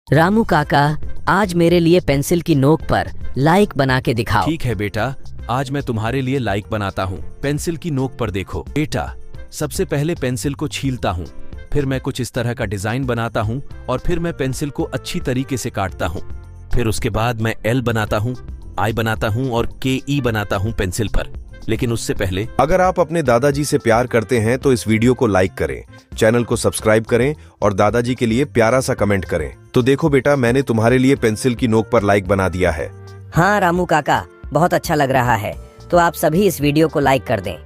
रामू काका, आज मेरे लिए पेंसिल की नोक पर लाइक बना के दिखाओ। ठीक है बेटा, आज मैं तुम्हारे लिए लाइक बनाता हूँ। पेंसिल की नोक पर देखो। बेटा, सबसे पहले पेंसिल को छीलता हूँ, फिर मैं कुछ इस तरह का डिजाइन बनाता हूँ और फिर मैं पेंसिल को अच्छी तरीके से काटता हूँ। फिर उसके बाद मैं एल बनाता हूँ, आई बनाता हूँ और KE बनाता हूँ पेंसिल पर। लेकिन उससे पहले अगर आप अपने दादाजी से प्यार करते हैं तो इस वीडियो को लाइक करें, चैनल को सब्सक्राइब करें और दादाजी के लिए प्यारा सा कमेंट करें। तो देखो बेटा, मैंने तुम्हारे लिए पेंसिल की नोक पर लाइक बना दिया है। हाँ रामू काका, बहुत अच्छा लग रहा है। तो आप सभी इस वीडियो को लाइक कर दें।